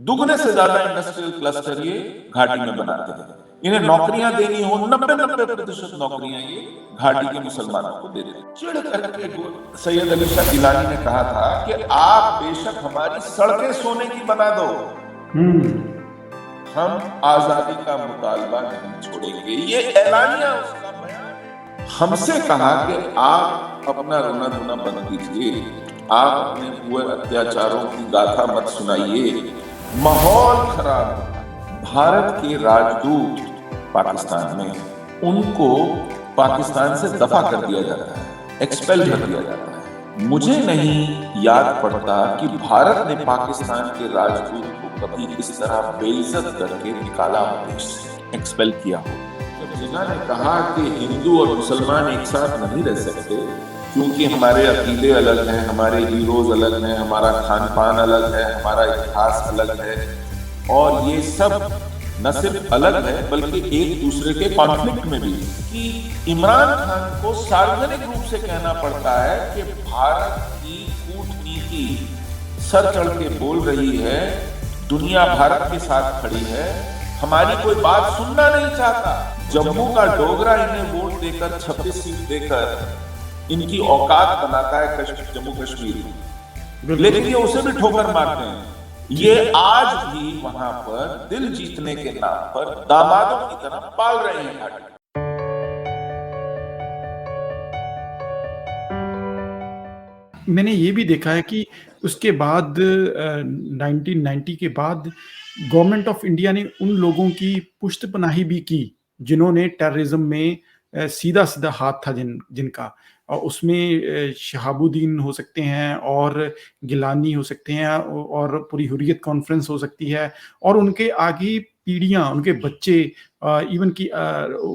दुगने से ज्यादा इंडस्ट्रियल क्लस्टर ये घाटी में बनाते हैं। इन्हें नौकरियां देनी हो, 90-90% नौकरियां ये घाटी के मुसलमानों को दे देते। चिढ़ करके सैयद अली शाह गिलानी ने कहा था कि आप बेशक हमारी सड़कें सोने की बना दो, हम आजादी का मुतालबा नहीं छोड़ेंगे। ये ऐलानिया उसका बयान। हमसे कहा कि आप अपना रोना धोना बंद कीजिए, आप अपने हुए अत्याचारों की गाथा मत सुनाइए, माहौल खराब। भारत के राजदूत पाकिस्तान में, उनको पाकिस्तान से दफा कर दिया जाता है, एक्सपेल कर दिया जाता है। मुझे नहीं याद पड़ता कि भारत ने पाकिस्तान के राजदूत को कभी इस तरह बेइज्जत करके निकाला हो, देश से एक्सपेल किया हो। जब जिन्ना ने कहा कि हिंदू और मुसलमान एक साथ नहीं रह सकते क्योंकि हमारे अकीदे अलग हैं, हमारे हीरोज अलग हैं, हमारा खान पान अलग है, हमारा इतिहास अलग है, और ये सब न सिर्फ अलग है बल्कि एक दूसरे के कॉन्फ्लिक्ट में भी, कि इमरान खान को सार्वजनिक रूप से कहना पड़ता है कि भारत की कूटनीति सर चढ़ के बोल रही है, दुनिया भारत के साथ खड़ी है, हमारी कोई बात सुनना नहीं चाहता। जम्मू का डोगरा इन्हें वोट देकर 26 सीट देकर इनकी औकात बनाता है जम्मू कश्मीर, लेकिन ये उसे भी ठोकर मारते हैं। ये आज भी वहां पर दिल जीतने के नाम पर दामादों की तरह पाल रहे हैं घाटी। मैंने ये भी देखा है कि उसके बाद 1990 के बाद गवर्नमेंट ऑफ इंडिया ने उन लोगों की पुष्टपनाही भी की जिन्होंने टेररिज्म में सीधा सीधा हाथ था जिनका, और उसमें शहाबुद्दीन हो सकते हैं और गिलानी हो सकते हैं और पूरी हुर्रियत कॉन्फ्रेंस हो सकती है, और उनके आगे पीढ़ियां, उनके बच्चे, इवन की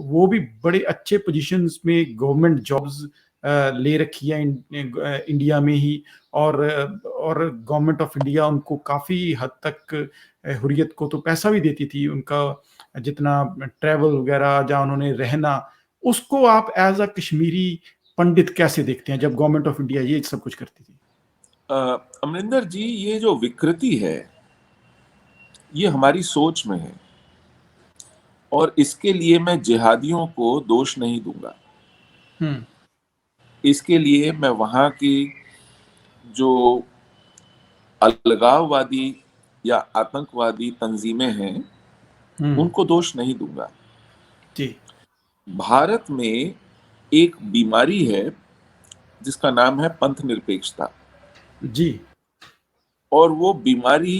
वो भी बड़े अच्छे पोजीशंस में गवर्नमेंट जॉब्स ले रखी है इंडिया में ही, और गवर्नमेंट ऑफ इंडिया उनको काफ़ी हद तक हुर्रियत को तो पैसा भी देती थी, उनका जितना ट्रैवल वगैरह जहाँ उन्होंने रहना, उसको आप एज अ कश्मीरी पंडित कैसे देखते हैं जब गवर्नमेंट ऑफ इंडिया ये सब कुछ करती थी? अमरिंदर जी, ये जो विकृति है ये हमारी सोच में है, और इसके लिए मैं जिहादियों को दोष नहीं दूंगा। इसके लिए मैं वहां की जो अलगाववादी या आतंकवादी तंजीमें हैं उनको दोष नहीं दूंगा। जी। भारत में एक बीमारी है जिसका नाम है पंथ निरपेक्षता जी। और वो बीमारी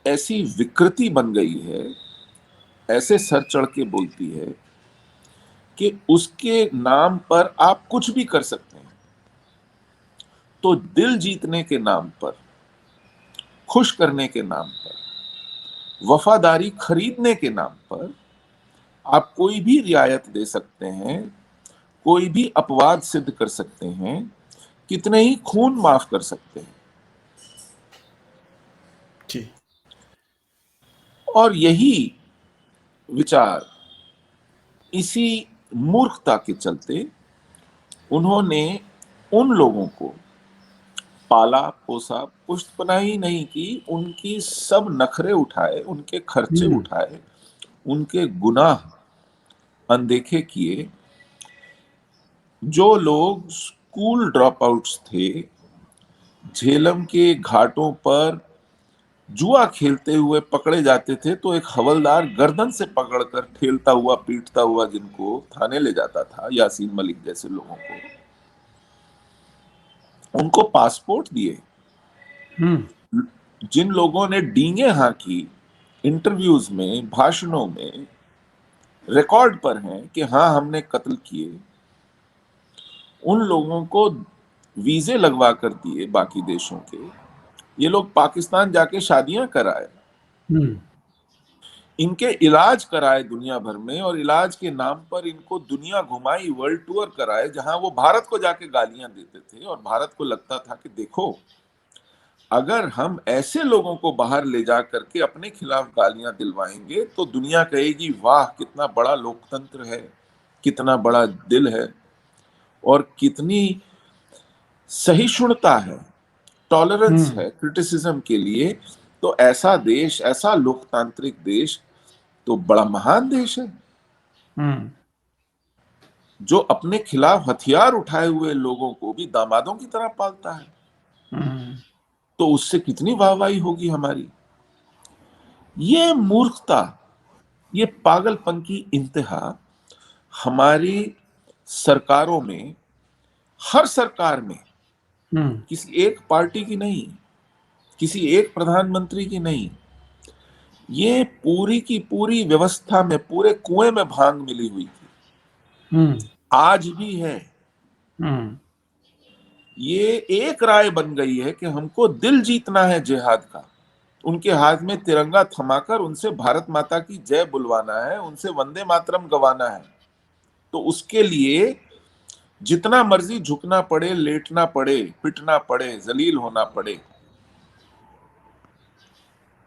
ऐसी विकृति बन गई है, ऐसे सर चढ़ के बोलती है कि उसके नाम पर आप कुछ भी कर सकते हैं। तो दिल जीतने के नाम पर, खुश करने के नाम पर, वफादारी खरीदने के नाम पर आप कोई भी रियायत दे सकते हैं, कोई भी अपवाद सिद्ध कर सकते हैं, कितने ही खून माफ कर सकते हैं। जी। और यही विचार, इसी मूर्खता के चलते उन्होंने उन लोगों को पाला पोसा, पुष्टपनाही नहीं की, उनकी सब नखरे उठाए, उनके खर्चे उठाए, उनके गुनाह अनदेखे किए। जो लोग स्कूल ड्रॉप आउट्स थे, झेलम के घाटों पर जुआ खेलते हुए पकड़े जाते थे तो एक हवलदार गर्दन से पकड़कर ठेलता हुआ पीटता हुआ जिनको थाने ले जाता था, यासीन मलिक जैसे लोगों को, उनको पासपोर्ट दिए। जिन लोगों ने डींगे हाँकी इंटरव्यूज में, भाषणों में, रिकॉर्ड पर हैं कि हाँ हमने कत्ल किए, उन लोगों को वीजे लगवा कर दिए बाकी देशों के। ये लोग पाकिस्तान जाके शादियां कराए, इनके इलाज कराए दुनिया भर में, और इलाज के नाम पर इनको दुनिया घुमाई, वर्ल्ड टूर कराए, जहां वो भारत को जाके गालियां देते थे। और भारत को लगता था कि देखो, अगर हम ऐसे लोगों को बाहर ले जा करके अपने खिलाफ गालियां दिलवाएंगे तो दुनिया कहेगी वाह कितना बड़ा लोकतंत्र है, कितना बड़ा दिल है, और कितनी सहिष्णुता है, टॉलरेंस है क्रिटिसिज्म के लिए। तो ऐसा देश, ऐसा लोकतांत्रिक देश तो बड़ा महान देश है, जो अपने खिलाफ हथियार उठाए हुए लोगों को भी दामादों की तरह पालता है। तो उससे कितनी वाहवाही होगी हमारी। ये मूर्खता, ये पागलपन की इंतहा हमारी सरकारों में, हर सरकार में, किसी एक पार्टी की नहीं, किसी एक प्रधानमंत्री की नहीं, ये पूरी की पूरी व्यवस्था में, पूरे कुएं में भांग मिली हुई थी, आज भी है। ये एक राय बन गई है कि हमको दिल जीतना है जिहाद का, उनके हाथ में तिरंगा थमाकर उनसे भारत माता की जय बुलवाना है, उनसे वंदे मातरम गवाना है। तो उसके लिए जितना मर्जी झुकना पड़े, लेटना पड़े, पिटना पड़े, जलील होना पड़े,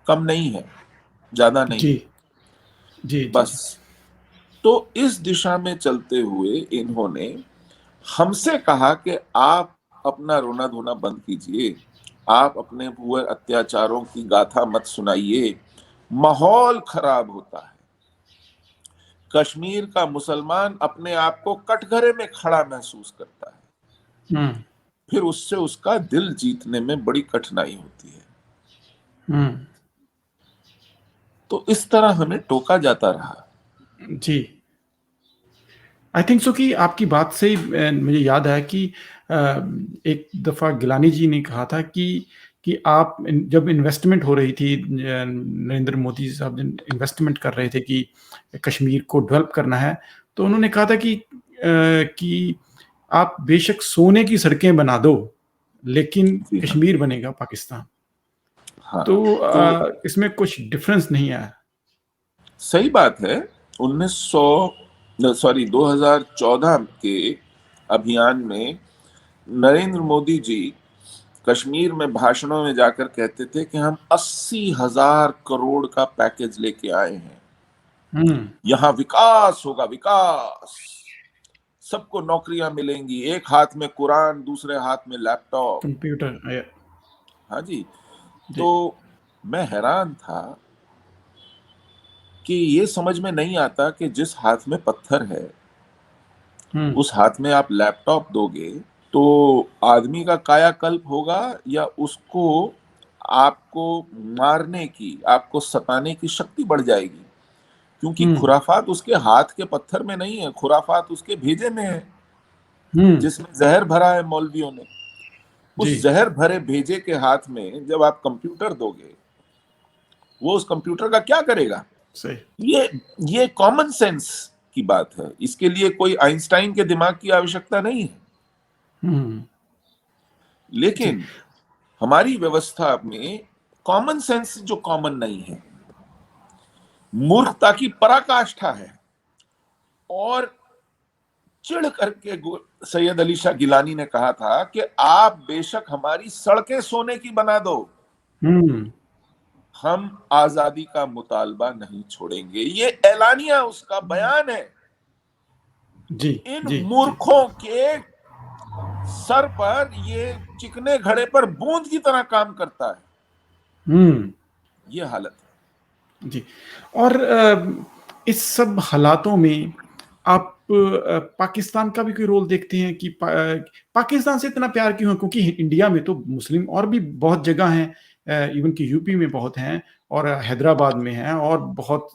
कम नहीं है, ज्यादा नहीं जी है। जी जी बस, जी तो इस दिशा में चलते हुए इन्होंने हमसे कहा कि आप अपना रोना धोना बंद कीजिए, आप अपने हुए अत्याचारों की गाथा मत सुनाइए, माहौल खराब होता है। कश्मीर का मुसलमान अपने आप को कटघरे में खड़ा महसूस करता है, फिर उससे उसका दिल जीतने में बड़ी कठिनाई होती है। तो इस तरह हमें टोका जाता रहा। जी। आई थिंक सो कि आपकी बात से ही मुझे याद आया कि एक दफ़ा गिलानी जी ने कहा था कि आप जब इन्वेस्टमेंट हो रही थी, नरेंद्र मोदी साहब इन्वेस्टमेंट कर रहे थे कि कश्मीर को डेवलप करना है, तो उन्होंने कहा था कि आप बेशक सोने की सड़कें बना दो, लेकिन जी हाँ। कश्मीर बनेगा पाकिस्तान। हाँ, तो तो इसमें कुछ डिफरेंस नहीं आया। सही बात है। 2014 के अभियान में नरेंद्र मोदी जी कश्मीर में भाषणों में जाकर कहते थे कि हम 80,000 करोड़ का पैकेज लेके आए हैं, यहां विकास होगा, विकास, सबको नौकरियां मिलेंगी, एक हाथ में कुरान, दूसरे हाथ में लैपटॉप। कंप्यूटर। हाँ जी। जी। तो मैं हैरान था कि ये समझ में नहीं आता कि जिस हाथ में पत्थर है, उस हाथ में आप लैपटॉप दोगे तो आदमी का कायाकल्प होगा, या उसको, आपको मारने की, आपको सताने की शक्ति बढ़ जाएगी। क्योंकि खुराफात उसके हाथ के पत्थर में नहीं है, खुराफात उसके भेजे में है, जिसमें जहर भरा है मौलवियों ने। जी। उस जहर भरे भेजे के हाथ में जब आप कंप्यूटर दोगे, वो उस कंप्यूटर का क्या करेगा? सही। ये कॉमन सेंस की बात है, इसके लिए कोई आइंस्टाइन के दिमाग की आवश्यकता नहीं है। जी। लेकिन हमारी व्यवस्था में कॉमन सेंस जो कॉमन नहीं है, मूर्खता की पराकाष्ठा है। और चिढ़ करके सैयद अली शाह गिलानी ने कहा था कि आप बेशक हमारी सड़कें सोने की बना दो, हम आजादी का मुतालबा नहीं छोड़ेंगे। ये ऐलानिया उसका बयान है। जी इन जी जी। मूर्खों के सर पर ये चिकने घड़े पर बूंद की तरह काम करता है। ये हालत है। जी। और इस सब हालातों में आप पाकिस्तान का भी कोई रोल देखते हैं कि पाकिस्तान से इतना प्यार क्यों है? क्योंकि इंडिया में तो मुस्लिम और भी बहुत जगह हैं, इवन कि यूपी में बहुत हैं, और हैदराबाद में हैं, और बहुत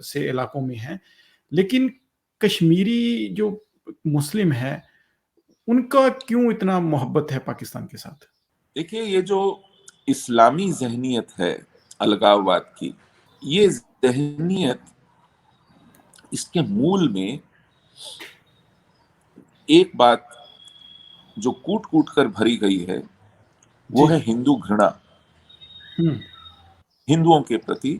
से इलाकों में हैं। लेकिन कश्मीरी जो मुस्लिम है, उनका क्यों इतना मोहब्बत है पाकिस्तान के साथ? देखिए, ये जो इस्लामी जहनियत है अलगाववाद की, ये जहनियत, इसके मूल में एक बात जो कूट कूट कर भरी गई है, वो जी। है हिंदू घृणा, हिंदुओं के प्रति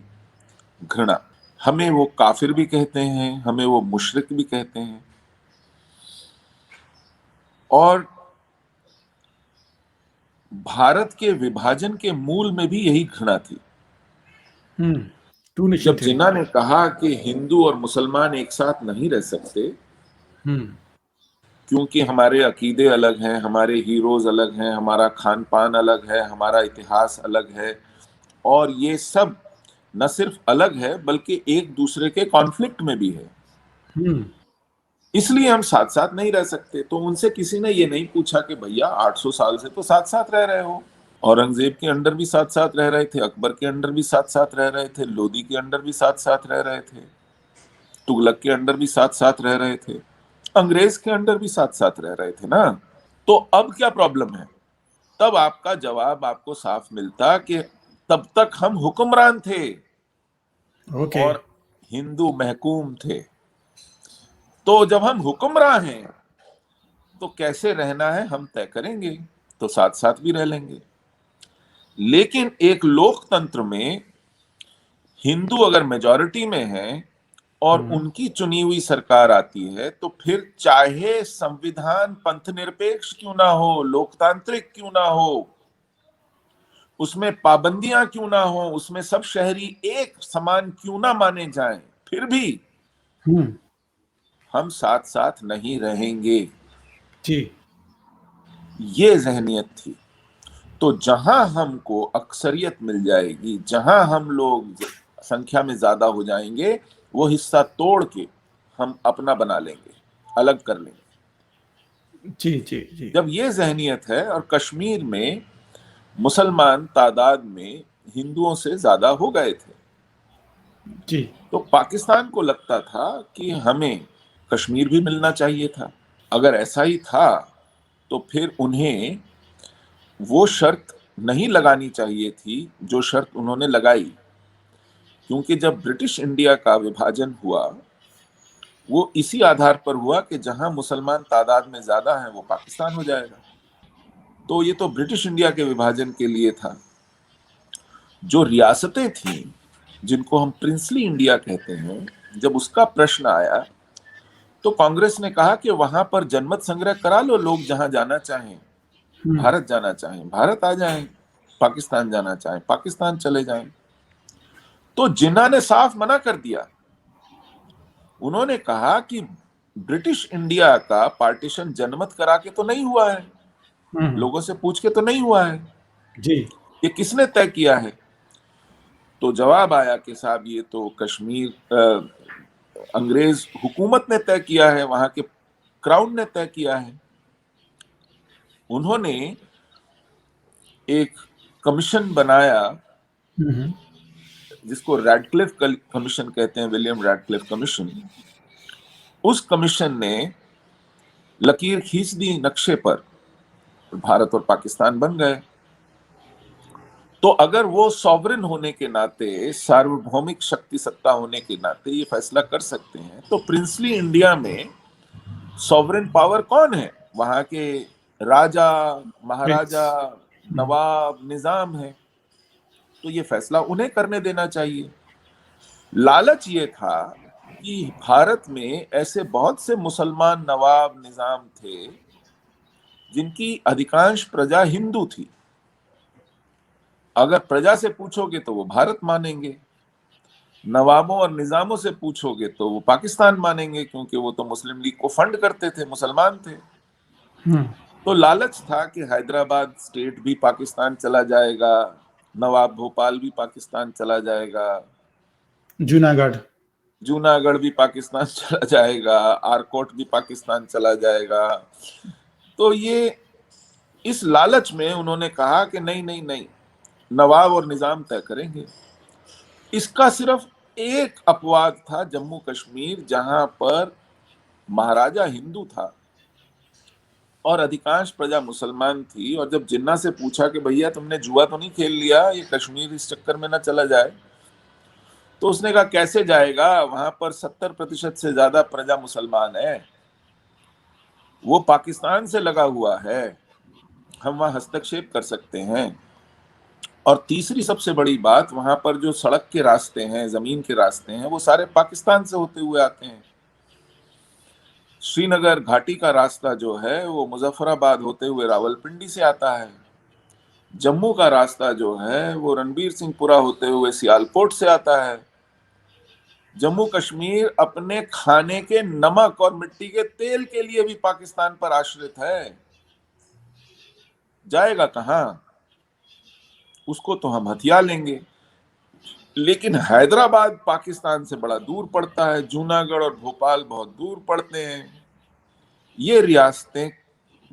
घृणा। हमें वो काफिर भी कहते हैं, हमें वो मुशरिक भी कहते हैं। और भारत के विभाजन के मूल में भी यही घृणा थी। टू नेशन जब थ्योरी। जिन्ना ने कहा कि हिंदू और मुसलमान एक साथ नहीं रह सकते, क्योंकि हमारे अकीदे अलग हैं, हमारे हीरोज अलग हैं, हमारा खान पान अलग है, हमारा इतिहास अलग है, और ये सब न सिर्फ अलग है बल्कि एक दूसरे के कॉन्फ्लिक्ट में भी है। हम्म। इसलिए हम साथ साथ नहीं रह सकते। तो उनसे किसी ने ये नहीं पूछा कि भैया 800 साल से तो साथ साथ रह रहे हो, औरंगजेब के अंडर भी साथ साथ रह रहे थे, अकबर के अंडर भी साथ साथ रह रहे थे, लोदी के अंडर भी साथ साथ रह रहे थे, तुगलक के अंडर भी साथ साथ रह रहे थे, अंग्रेज के अंडर भी साथ साथ रह रहे थे ना। तो अब क्या प्रॉब्लम है? तब आपका जवाब आपको साफ मिलता कि तब तक हम हुक्मरान थे ओके। और हिंदू महकूम थे। तो जब हम हुक्मरान हैं तो कैसे रहना है हम तय करेंगे, तो साथ साथ भी रह लेंगे। लेकिन एक लोकतंत्र में हिंदू अगर मेजॉरिटी में है और हम्म। उनकी चुनी हुई सरकार आती है तो फिर चाहे संविधान पंथ निरपेक्ष क्यों ना हो, लोकतांत्रिक क्यों ना हो, उसमें पाबंदियां क्यों ना हो, उसमें सब शहरी एक समान क्यों ना माने जाएं, फिर भी हम्म। हम साथ साथ नहीं रहेंगे। जी। ये जहनियत थी। तो जहां हमको अक्सरियत मिल जाएगी, जहां हम लोग संख्या में ज्यादा हो जाएंगे, वो हिस्सा तोड़ के हम अपना बना लेंगे, अलग कर लेंगे। जी जी जी। जब ये जहनियत है और कश्मीर में मुसलमान तादाद में हिंदुओं से ज्यादा हो गए थे, जी। तो पाकिस्तान को लगता था कि हमें कश्मीर भी मिलना चाहिए था। अगर ऐसा ही था तो फिर उन्हें वो शर्त नहीं लगानी चाहिए थी जो शर्त उन्होंने लगाई, क्योंकि जब ब्रिटिश इंडिया का विभाजन हुआ वो इसी आधार पर हुआ कि जहां मुसलमान तादाद में ज्यादा है वो पाकिस्तान हो जाएगा। तो ये तो ब्रिटिश इंडिया के विभाजन के लिए था। जो रियासतें थीं जिनको हम प्रिंसली इंडिया कहते हैं, जब उसका प्रश्न आया तो कांग्रेस ने कहा कि वहां पर जनमत संग्रह करा लो, लोग जहां जाना चाहें, हम्म। भारत जाना चाहें भारत आ जाएं, पाकिस्तान जाना चाहें पाकिस्तान चले जाएं। तो जिन्ना ने साफ मना कर दिया। उन्होंने कहा कि ब्रिटिश इंडिया का पार्टीशन जनमत करा के तो नहीं हुआ है, हम्म। लोगों से पूछ के तो नहीं हुआ है, जी। ये किसने तय किया है? तो जवाब आया कि साहब ये तो कश्मीर अंग्रेज हुकूमत ने तय किया है, वहां के क्राउन ने तय किया है। उन्होंने एक कमीशन बनाया हम्म। जिसको रैडक्लिफ कमीशन कहते हैं, विलियम रैडक्लिफ कमीशन। उस कमीशन ने लकीर खींच दी नक्शे पर, भारत और पाकिस्तान बन गए। तो अगर वो सॉवरेन होने के नाते, सार्वभौमिक शक्ति सत्ता होने के नाते ये फैसला कर सकते हैं, तो प्रिंसली इंडिया में सॉवरेन पावर कौन है? वहां के राजा, प्रिंस। महाराजा, हम्म। नवाब, निजाम है। तो ये फैसला उन्हें करने देना चाहिए। लालच ये था कि भारत में ऐसे बहुत से मुसलमान नवाब निजाम थे जिनकी अधिकांश प्रजा हिंदू थी। अगर प्रजा से पूछोगे तो वो भारत मानेंगे, नवाबों और निजामों से पूछोगे तो वो पाकिस्तान मानेंगे, क्योंकि वो तो मुस्लिम लीग को फंड करते थे, मुसलमान थे। हम्म। तो लालच था कि हैदराबाद स्टेट भी पाकिस्तान चला जाएगा, नवाब भोपाल भी पाकिस्तान चला जाएगा, जूनागढ़। जूनागढ़ भी पाकिस्तान चला जाएगा, आरकोट भी पाकिस्तान चला जाएगा। तो ये इस लालच में उन्होंने कहा कि नहीं नहीं नहीं, नवाब और निजाम तय करेंगे। इसका सिर्फ एक अपवाद था, जम्मू कश्मीर, जहां पर महाराजा हिंदू था और अधिकांश प्रजा मुसलमान थी। और जब जिन्ना से पूछा कि भैया तुमने जुआ तो नहीं खेल लिया, ये कश्मीर इस चक्कर में ना चला जाए, तो उसने कहा कैसे जाएगा, वहां पर 70% से ज्यादा प्रजा मुसलमान है, वो पाकिस्तान से लगा हुआ है, हम वहां हस्तक्षेप कर सकते हैं। और तीसरी सबसे बड़ी बात, वहां पर जो सड़क के रास्ते हैं, जमीन के रास्ते हैं, वो सारे पाकिस्तान से होते हुए आते हैं। श्रीनगर घाटी का रास्ता जो है वो मुजफ्फराबाद होते हुए रावलपिंडी से आता है। जम्मू का रास्ता जो है वो रणबीर सिंहपुरा होते हुए सियालकोट से आता है। जम्मू कश्मीर अपने खाने के नमक और मिट्टी के तेल के लिए भी पाकिस्तान पर आश्रित है। जाएगा कहां? उसको तो हम हथिया लेंगे। लेकिन हैदराबाद पाकिस्तान से बड़ा दूर पड़ता है, जूनागढ़ और भोपाल बहुत दूर पड़ते हैं। ये रियासतें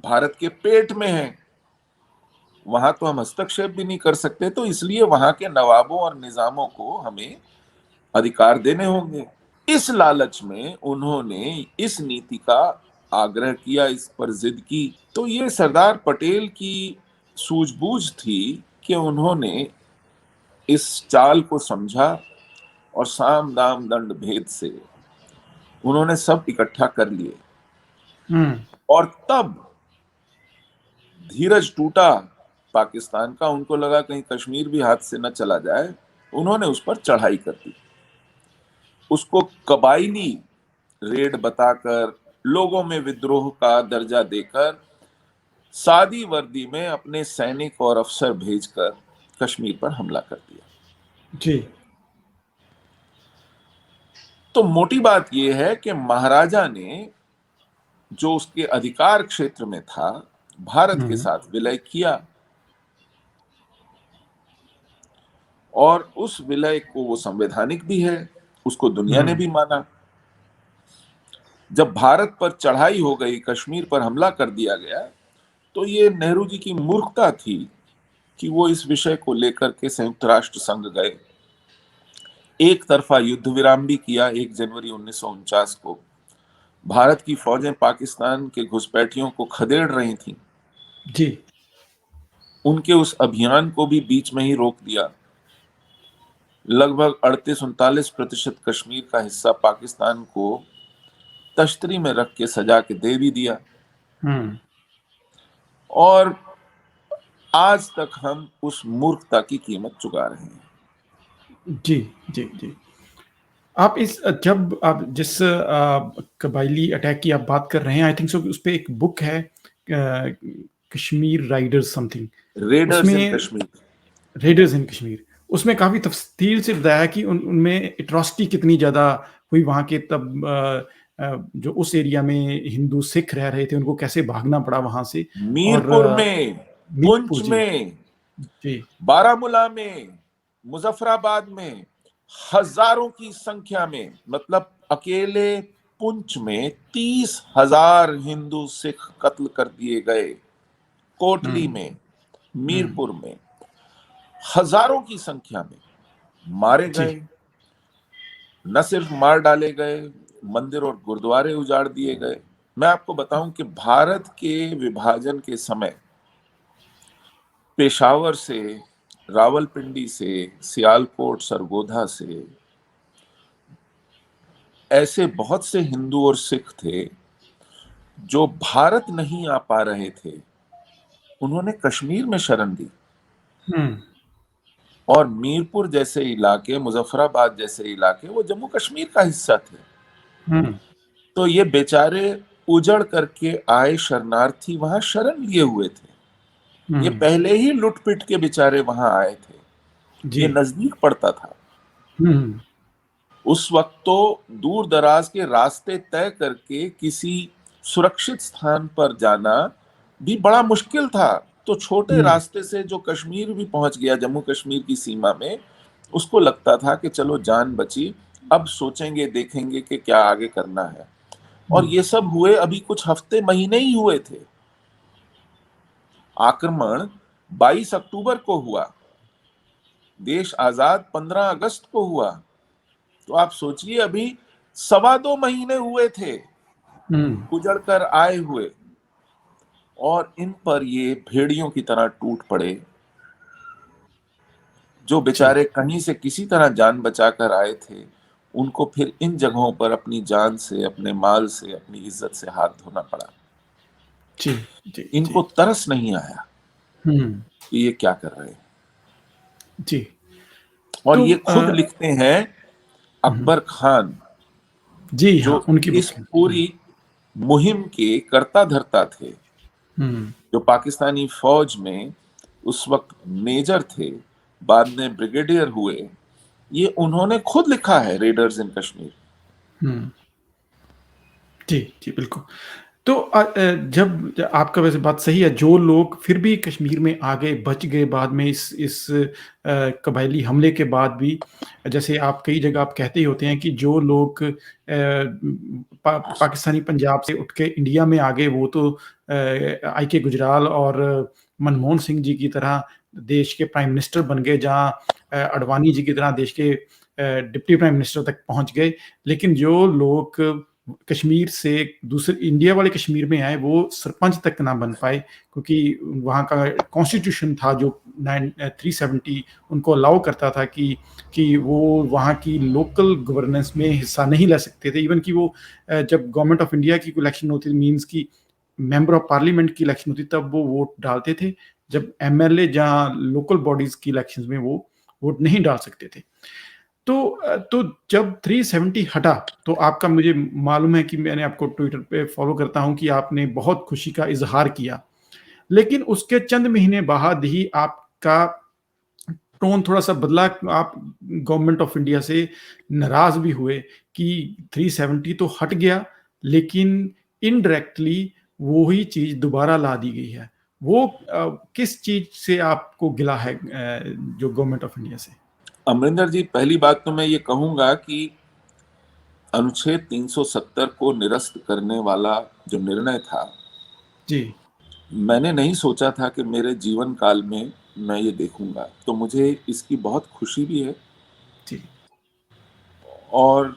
भारत के पेट में हैं, वहां तो हम हस्तक्षेप भी नहीं कर सकते, तो इसलिए वहां के नवाबों और निजामों को हमें अधिकार देने होंगे। इस लालच में उन्होंने इस नीति का आग्रह किया, इस पर जिद की। तो ये सरदार पटेल की सूझबूझ थी कि उन्होंने इस चाल को समझा और साम दाम दंड भेद से उन्होंने सब इकट्ठा कर लिए। और तब धीरज टूटा पाकिस्तान का, उनको लगा कहीं कश्मीर भी हाथ से न चला जाए, उन्होंने उस पर चढ़ाई कर दी। उसको कबायली रेड बताकर, लोगों में विद्रोह का दर्जा देकर, सादी वर्दी में अपने सैनिक और अफसर भेजकर कश्मीर पर हमला कर दिया। जी। तो मोटी बात यह है कि महाराजा ने जो उसके अधिकार क्षेत्र में था, भारत के साथ विलय किया, और उस विलय को वो संवैधानिक भी है, उसको दुनिया ने भी माना। जब भारत पर चढ़ाई हो गई, कश्मीर पर हमला कर दिया गया, तो ये नेहरू जी की मूर्खता थी कि वो इस विषय को लेकर के संयुक्त राष्ट्र संघ गए। एक तरफा युद्ध विराम भी किया 1 जनवरी 1949 को। भारत की फौजें पाकिस्तान के घुसपैठियों को खदेड़ रही थीं। जी। उनके उस अभियान को भी बीच में ही रोक दिया। लगभग 38-39% कश्मीर का हिस्सा पाकिस्तान को तश्तरी में रख के सजा के दे भी दिया। और आज तक हम उस मूर्खता की कीमत चुका रहे हैं। जी, जी, जी। आप इस जब आप जिस कबायली अटैक की आप बात कर रहे हैं, आई थिंक सो उस पे एक बुक है, कश्मीर राइडर्स समथिंग, रेडर्स इन उसमें कश्मीर। रेडर्स इन कश्मीर, उसमें काफ़ी तफ़सील से बताया कि उनमें एट्रॉसिटी कितनी ज़्यादा हुई वहाँ के तब जो उस एरिया में हिंदू सिख रह रहे थे, उनको कैसे भागना पड़ा वहाँ से। और मीरपुर में, मीरपुर, पुंछ जी, में, जी। बारामूला में, मुजफ्फराबाद में हजारों की संख्या में, मतलब अकेले पुंछ में 30,000 हिंदू सिख कत्ल कर दिए गए। कोटली में, मीरपुर में हजारों की संख्या में मारे जी। गए। न सिर्फ मार डाले गए, मंदिर और गुरुद्वारे उजाड़ दिए गए। मैं आपको बताऊं कि भारत के विभाजन के समय पेशावर से, रावलपिंडी से, सियालकोट, सरगोधा से ऐसे बहुत से हिंदू और सिख थे जो भारत नहीं आ पा रहे थे, उन्होंने कश्मीर में शरण दी। और मीरपुर जैसे इलाके, मुजफ्फराबाद जैसे इलाके, वो जम्मू कश्मीर का हिस्सा थे। तो ये बेचारे उजड़ करके आए शरणार्थी वहां शरण लिए हुए थे। ये पहले ही लुट पिट के बेचारे वहां आए थे, जी। ये नजदीक पड़ता था। उस वक्त तो दूर दराज के रास्ते तय करके किसी सुरक्षित स्थान पर जाना भी बड़ा मुश्किल था। तो छोटे रास्ते से जो कश्मीर भी पहुंच गया, जम्मू कश्मीर की सीमा में, उसको लगता था कि चलो जान बची, अब सोचेंगे देखेंगे कि क्या आगे करना है। और ये सब हुए अभी कुछ हफ्ते महीने ही हुए थे। आक्रमण 22 अक्टूबर को हुआ, देश आजाद 15 अगस्त को हुआ। तो आप सोचिए अभी 2.25 महीने हुए थे उजड़ कर आए हुए, और इन पर ये भेड़ियों की तरह टूट पड़े। जो बेचारे कहीं से किसी तरह जान बचाकर आए थे, उनको फिर इन जगहों पर अपनी जान से, अपने माल से, अपनी इज्जत से हाथ धोना पड़ा। जी, जी, इनको जी। तरस नहीं आया कि ये क्या कर रहे हैं। जी। और तो ये खुद लिखते हैं अकबर खान, जी जो हाँ, उनकी इस बुक है। पूरी मुहिम के कर्ता धर्ता थे, जो पाकिस्तानी फौज में उस वक्त मेजर थे, बाद में ब्रिगेडियर हुए। ये उन्होंने खुद लिखा है, रेडर्स इन कश्मीर। जी, जी, बिल्कुल। तो जब आपका वैसे बात सही है, जो लोग फिर भी कश्मीर में आ गए, बच गए बाद में इस कबायली हमले के बाद भी, जैसे आप कई जगह आप कहते ही होते हैं कि जो लोग पाकिस्तानी पंजाब से उठ के इंडिया में आ गए, वो तो आई के गुजराल और मनमोहन सिंह जी की तरह देश के प्राइम मिनिस्टर बन गए, जहाँ अडवाणी जी की तरह देश के डिप्टी प्राइम मिनिस्टर तक पहुँच गए। लेकिन जो लोग कश्मीर से दूसरे इंडिया वाले कश्मीर में आए, वो सरपंच तक ना बन पाए, क्योंकि वहाँ का कॉन्स्टिट्यूशन था जो 370 उनको अलाउ करता था कि वो वहाँ की लोकल गवर्नेंस में हिस्सा नहीं ले सकते थे। इवन कि वो जब गवर्नमेंट ऑफ इंडिया की इलेक्शन होती थी, मीन्स की मेंबर ऑफ पार्लियामेंट की इलेक्शन होती, तब वो वोट डालते थे। जब एमएलए जहाँ लोकल बॉडीज की इलेक्शंस में वो वोट नहीं डाल सकते थे। तो जब 370 हटा, तो आपका, मुझे मालूम है कि मैंने आपको ट्विटर पे फॉलो करता हूँ कि आपने बहुत खुशी का इजहार किया। लेकिन उसके चंद महीने बाद ही आपका टोन थोड़ा-सा बदला। आप गवर्नमेंट ऑफ इंडिया से नाराज़ भी हुए कि 370 तो हट गया, लेकिन इनडायरेक्टली वो ही चीज़ दोबारा ला दी गई है। वो किस चीज़ से आपको गिला है, जो गवर्नमेंट ऑफ इंडिया से? अमरिंदर जी, पहली बात तो मैं ये कहूंगा कि अनुच्छेद 370 को निरस्त करने वाला जो निर्णय था, जी, मैंने नहीं सोचा था कि मेरे जीवन काल में मैं ये देखूंगा। तो मुझे इसकी बहुत खुशी भी है। जी, और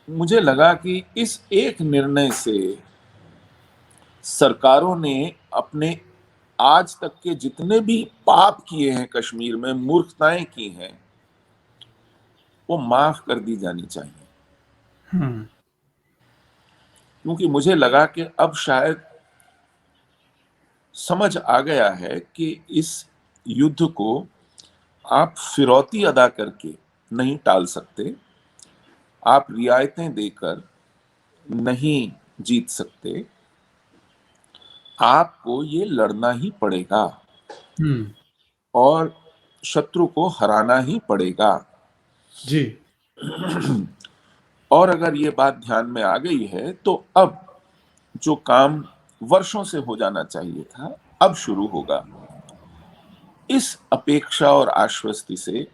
मुझे लगा कि इस एक निर्णय से सरकारों ने अपने आज तक के जितने भी पाप किए हैं, कश्मीर में मूर्खताएं की हैं, वो माफ कर दी जानी चाहिए। हुँ, क्योंकि मुझे लगा कि अब शायद समझ आ गया है कि इस युद्ध को आप फिरौती अदा करके नहीं टाल सकते, आप रियायतें देकर नहीं जीत सकते, आपको ये लड़ना ही पड़ेगा हुँ, और शत्रु को हराना ही पड़ेगा। जी, और अगर ये बात ध्यान में आ गई है, तो अब जो काम वर्षों से हो जाना चाहिए था, अब शुरू होगा। इस अपेक्षा और आश्वस्ति से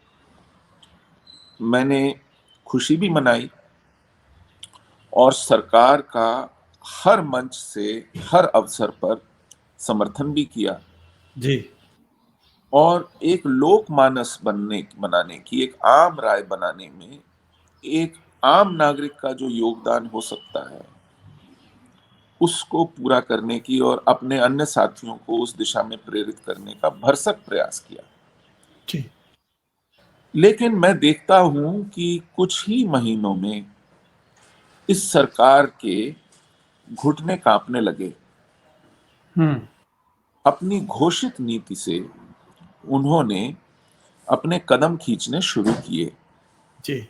मैंने खुशी भी मनाई और सरकार का हर मंच से, हर अवसर पर समर्थन भी किया। जी, और एक लोकमानस बनाने की, एक आम राय बनाने में, एक आम नागरिक का जो योगदान हो सकता है, उसको पूरा करने की और अपने अन्य साथियों को उस दिशा में प्रेरित करने का भरसक प्रयास किया। जी, लेकिन मैं देखता हूं कि कुछ ही महीनों में इस सरकार के घुटने कांपने लगे। हुँ, अपनी घोषित नीति से उन्होंने अपने कदम खींचने शुरू किए, जी,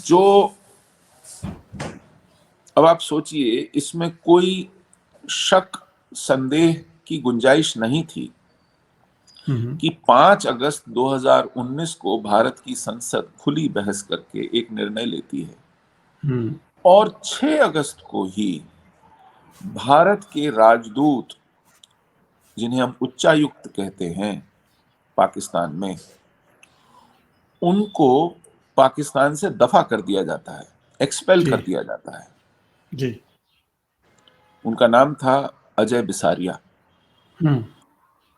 जो, अब आप सोचिए, इसमें कोई शक संदेह की गुंजाइश नहीं थी हुँ, हुँ, कि 5 अगस्त 2019 को भारत की संसद खुली बहस करके एक निर्णय लेती है हुँ, और 6 अगस्त को ही भारत के राजदूत, जिन्हें हम उच्चायुक्त कहते हैं पाकिस्तान में, उनको पाकिस्तान से दफा कर दिया जाता है, एक्सपेल जी, कर दिया जाता है। जी, उनका नाम था अजय बिसारिया। हुँ,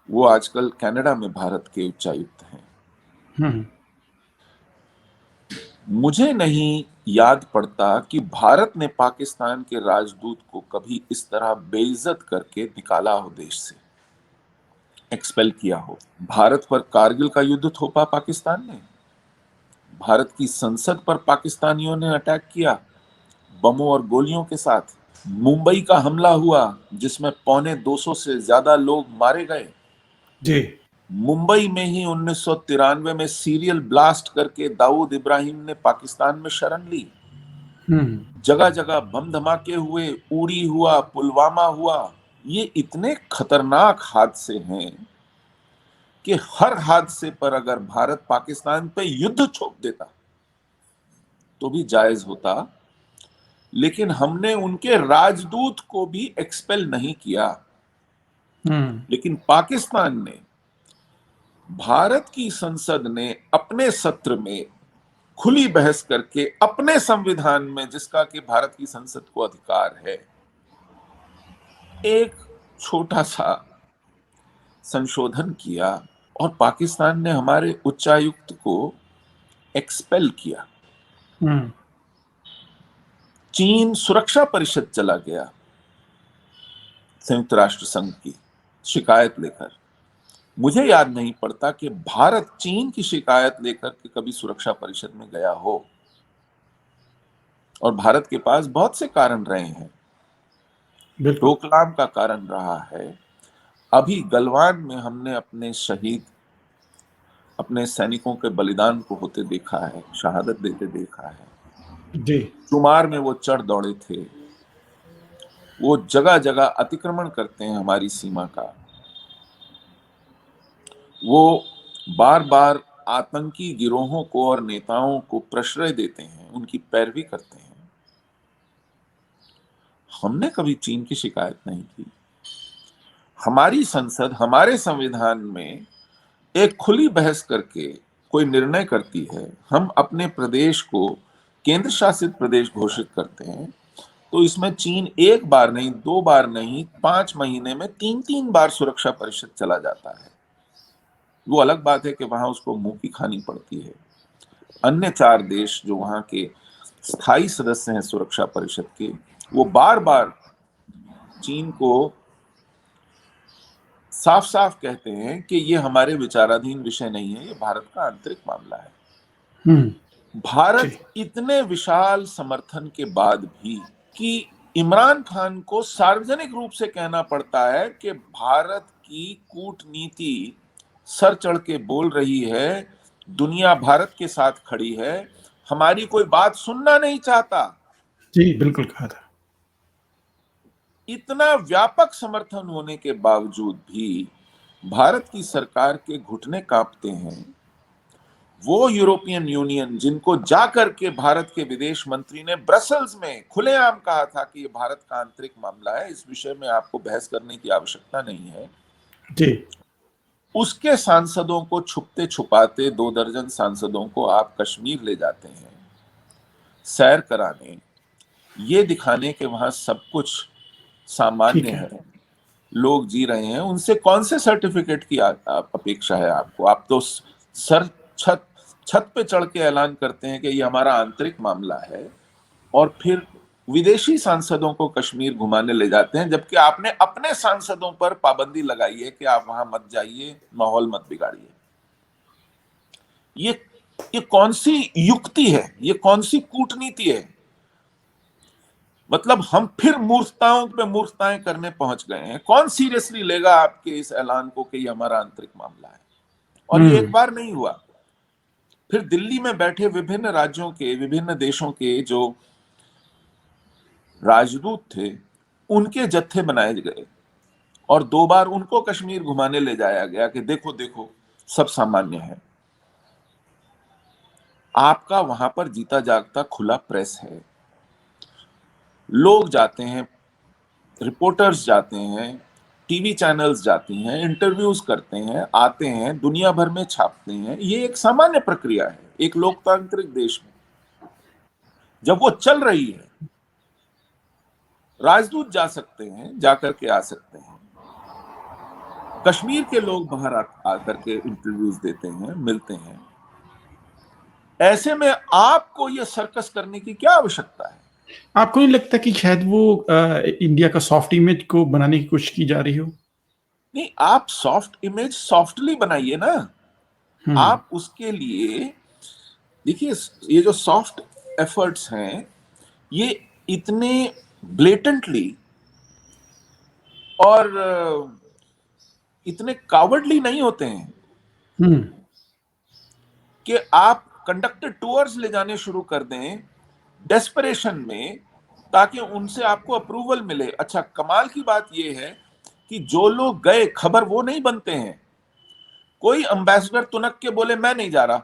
वो आजकल कनाडा में भारत के उच्चायुक्त हैं। हुँ, मुझे नहीं याद पड़ता कि भारत ने पाकिस्तान के राजदूत को कभी इस तरह बेइज्जत करके निकाला हो देश से, एक्सपेल किया हो। भारत पर कारगिल का युद्ध थोपा पाकिस्तान ने, भारत की संसद पर पाकिस्तानियों ने अटैक किया बमों और गोलियों के साथ। मुंबई का हमला हुआ जिसमें 250 से ज्यादा लोग मारे गए। जी, मुंबई में ही 1993 में सीरियल ब्लास्ट करके दाऊद इब्राहिम ने पाकिस्तान में शरण ली। हुँ, जगह जगह बम धमाके हुए, उरी हुआ, पुलवामा हुआ। ये इतने खतरनाक हादसे हैं कि हर हादसे पर अगर भारत पाकिस्तान पे युद्ध छोप देता तो भी जायज होता, लेकिन हमने उनके राजदूत को भी एक्सपेल नहीं किया। लेकिन पाकिस्तान ने, भारत की संसद ने अपने सत्र में खुली बहस करके अपने संविधान में, जिसका कि भारत की संसद को अधिकार है, एक छोटा सा संशोधन किया और पाकिस्तान ने हमारे उच्चायुक्त को एक्सपेल किया। चीन सुरक्षा परिषद चला गया संयुक्त राष्ट्र संघ की शिकायत लेकर। मुझे याद नहीं पड़ता कि भारत चीन की शिकायत लेकर के कभी सुरक्षा परिषद में गया हो, और भारत के पास बहुत से कारण रहे हैं। डोकलाम का कारण रहा है। अभी गलवान में हमने अपने शहीद, अपने सैनिकों के बलिदान को होते देखा है, शहादत देते देखा है। जी। चुमार में वो चढ़ दौड़े थे, वो जगह जगह अतिक्रमण करते हैं हमारी सीमा का, वो बार बार आतंकी गिरोहों को और नेताओं को प्रश्रय देते हैं, उनकी पैरवी करते हैं। हमने कभी चीन की शिकायत नहीं की। हमारी संसद हमारे संविधान में एक खुली बहस करके कोई निर्णय करती है, हम अपने प्रदेश को केंद्र शासित प्रदेश घोषित करते हैं, तो इसमें चीन एक बार नहीं, दो बार नहीं, 5 महीने में 3-3 बार सुरक्षा परिषद चला जाता है। वो अलग बात है कि वहां उसको मुंह की खानी पड़ती है। अन्य 4 देश जो वहां के स्थायी सदस्य हैं सुरक्षा परिषद के, वो बार बार चीन को साफ साफ कहते हैं कि ये हमारे विचाराधीन विषय नहीं है, ये भारत का आंतरिक मामला है। भारत इतने विशाल समर्थन के बाद भी कि इमरान खान को सार्वजनिक रूप से कहना पड़ता है कि भारत की कूटनीति सर चढ़ के बोल रही है, दुनिया भारत के साथ खड़ी है, हमारी कोई बात सुनना नहीं चाहता। जी, बिल्कुल कहा था। इतना व्यापक समर्थन होने के बावजूद भी भारत की सरकार के घुटने कांपते हैं। वो यूरोपियन यूनियन जिनको जाकर के भारत के विदेश मंत्री ने ब्रसेल्स में खुलेआम कहा था कि ये भारत का आंतरिक मामला है, इस विषय में आपको बहस करने की आवश्यकता नहीं है जी। उसके सांसदों को छुपते छुपाते 2 दर्जन सांसदों को आप कश्मीर ले जाते हैं सैर कराने, ये दिखाने के वहां सब कुछ सामान्य है, लोग जी रहे हैं। उनसे कौन से सर्टिफिकेट की अपेक्षा है आपको? आप तो सर छत पे चढ़ के ऐलान करते हैं कि ये हमारा आंतरिक मामला है, और फिर विदेशी सांसदों को कश्मीर घुमाने ले जाते हैं, जबकि आपने अपने सांसदों पर पाबंदी लगाई है कि आप वहां मत जाइए, माहौल मत बिगाड़िए। ये कौन सी युक्ति है? ये कौन सी कूटनीति है? मतलब हम फिर मूर्खताओं पे मूर्खताएं करने पहुंच गए हैं। कौन सीरियसली लेगा आपके इस ऐलान को कि ये हमारा आंतरिक मामला है? और ये एक बार नहीं हुआ। फिर दिल्ली में बैठे विभिन्न राज्यों के, विभिन्न देशों के जो राजदूत थे, उनके जत्थे बनाए गए और 2 बार उनको कश्मीर घुमाने ले जाया गया कि देखो देखो सब सामान्य है। आपका वहां पर जीता जागता खुला प्रेस है, लोग जाते हैं, रिपोर्टर्स जाते हैं, टीवी चैनल्स जाती हैं, इंटरव्यूज करते हैं, आते हैं, दुनिया भर में छापते हैं। ये एक सामान्य प्रक्रिया है एक लोकतांत्रिक देश में। जब वो चल रही है, राजदूत जा सकते हैं, जाकर के आ सकते हैं, कश्मीर के लोग बाहर आकर के इंटरव्यूज देते हैं, मिलते हैं। ऐसे में आपको ये सर्कस करने की क्या आवश्यकता है? आपको नहीं लगता कि शायद वो इंडिया का सॉफ्ट इमेज को बनाने की कोशिश की जा रही हो? नहीं, आप सॉफ्ट इमेज सॉफ्टली बनाइए ना। आप उसके लिए देखिए, ये जो सॉफ्ट एफर्ट्स हैं, ये इतने ब्लेटेंटली और इतने कावर्डली नहीं होते हैं कि आप कंडक्टेड टूर्स ले जाने शुरू कर दें डेस्परेशन में, ताकि उनसे आपको अप्रूवल मिले। अच्छा, कमाल की बात यह है कि जो लोग गए, खबर वो नहीं बनते हैं। कोई एम्बेसडर तुनक के बोले मैं नहीं जा रहा,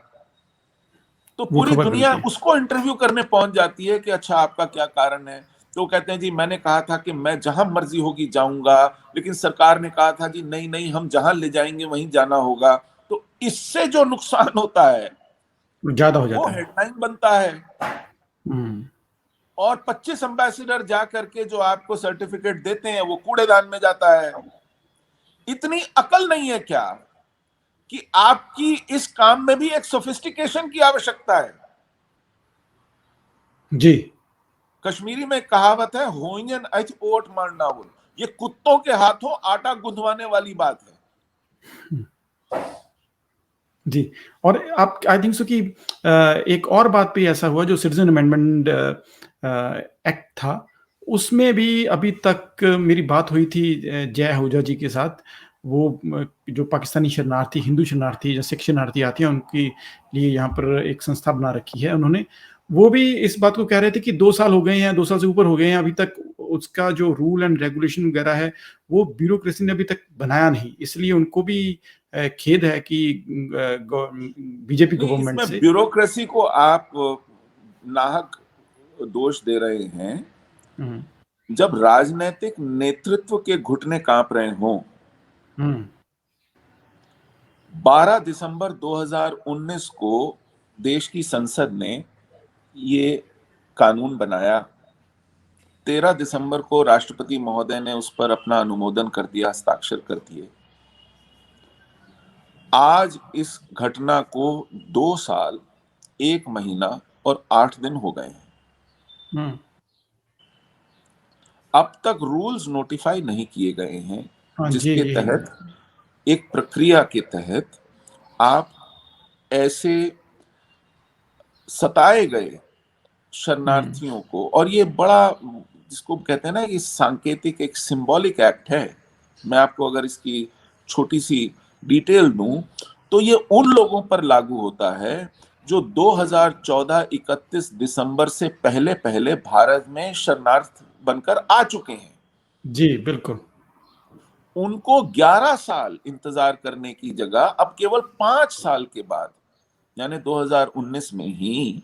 तो वो पूरी खबर दुनिया बनती है। उसको इंटरव्यू करने पहुंच जाती है कि अच्छा आपका क्या कारण है। तो कहते हैं जी मैंने कहा था कि मैं जहां मर्जी होगी जाऊंगा, लेकिन सरकार ने कहा था जी नहीं नहीं हम जहां ले जाएंगे वहीं जाना होगा। तो इससे जो नुकसान होता है ज्यादा हो वो जाता है। हेडलाइन बनता है। हम्म। और 25 एम्बेसडर जा करके जो आपको सर्टिफिकेट देते हैं वो कूड़ेदान में जाता है। इतनी अकल नहीं है क्या कि आपकी इस काम में भी एक सोफिस्टिकेशन की आवश्यकता है। जी। कश्मीरी में कहावत है होइंजन अच ओट मारनावुल, ये कुत्तों के हाथों आटा गुंदवाने वाली बात है। जी। और आप आई थिंक सो कि एक और बात पे ऐसा हुआ, जो सिटीजन अमेंडमेंट एक्ट था, उसमें भी अभी तक मेरी बात हुई थी जय आहूजा जी के साथ। वो जो पाकिस्तानी शरणार्थी, हिंदू शरणार्थी या सिख शरणार्थी आती हैं, उनके लिए यहाँ पर एक संस्था बना रखी है उन्होंने। वो भी इस बात को कह रहे थे कि 2 साल हो गए हैं, 2 साल से ऊपर हो गए हैं, अभी तक उसका जो रूल एंड रेगुलेशन वगैरह है वो ब्यूरोक्रेसी ने अभी तक बनाया नहीं। इसलिए उनको भी खेद है कि बीजेपी नहीं, गवर्नमेंट इसमें से। ब्यूरोक्रेसी को आप नाहक दोष दे रहे हैं। हम्म। जब राजनीतिक नेतृत्व के घुटने कांप रहे हों, हम्म। 12 दिसंबर 2019 को देश की संसद ने ये कानून बनाया। 13 दिसंबर को राष्ट्रपति महोदय ने उस पर अपना अनुमोदन कर दिया, हस्ताक्षर कर दिए। आज इस घटना को 2 साल 1 महीना और 8 दिन हो गए हैं। हम्म। अब तक रूल्स नोटिफाई नहीं किए गए हैं, हाँ जी, जिसके यही। तहत एक प्रक्रिया के तहत आप ऐसे सताए गए हम्म। शरणार्थियों को, और ये बड़ा जिसको कहते हैं ना, ये सांकेतिक एक सिंबॉलिक एक्ट है। मैं आपको अगर इसकी छोटी सी डिटेल दूं तो ये उन लोगों पर लागू होता है जो 2014 31 दिसंबर से पहले पहले भारत में शरणार्थ बनकर आ चुके हैं। जी बिल्कुल। उनको 11 साल इंतजार करने की जगह अब केवल 5 साल के बाद, यानी 2019 में ही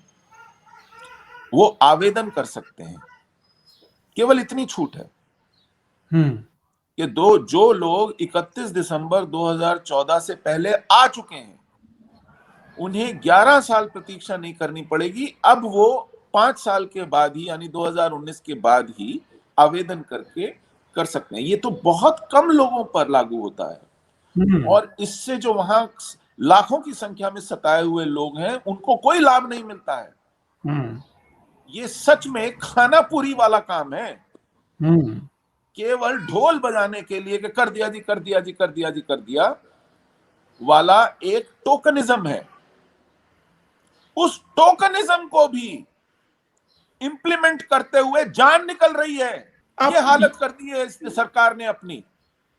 वो आवेदन कर सकते हैं। केवल इतनी छूट है हम्म। कि दो जो लोग 31 दिसंबर 2014 से पहले आ चुके हैं उन्हें 11 साल प्रतीक्षा नहीं करनी पड़ेगी। अब वो 5 साल के बाद ही, यानी 2019 के बाद ही आवेदन करके कर सकते हैं। ये तो बहुत कम लोगों पर लागू होता है, हम्म। और इससे जो वहां लाखों की संख्या में सताए हुए लोग हैं उनको कोई लाभ नहीं मिलता है। हम्म। ये सच में खाना पूरी वाला काम है, हम्म। केवल ढोल बजाने के लिए कि कर दिया जी कर दिया जी कर दिया जी कर दिया वाला एक टोकनिज्म है। उस टोकनिज्म को भी इंप्लीमेंट करते हुए जान निकल रही है। ये आप हालत कर दी है इस सरकार ने अपनी।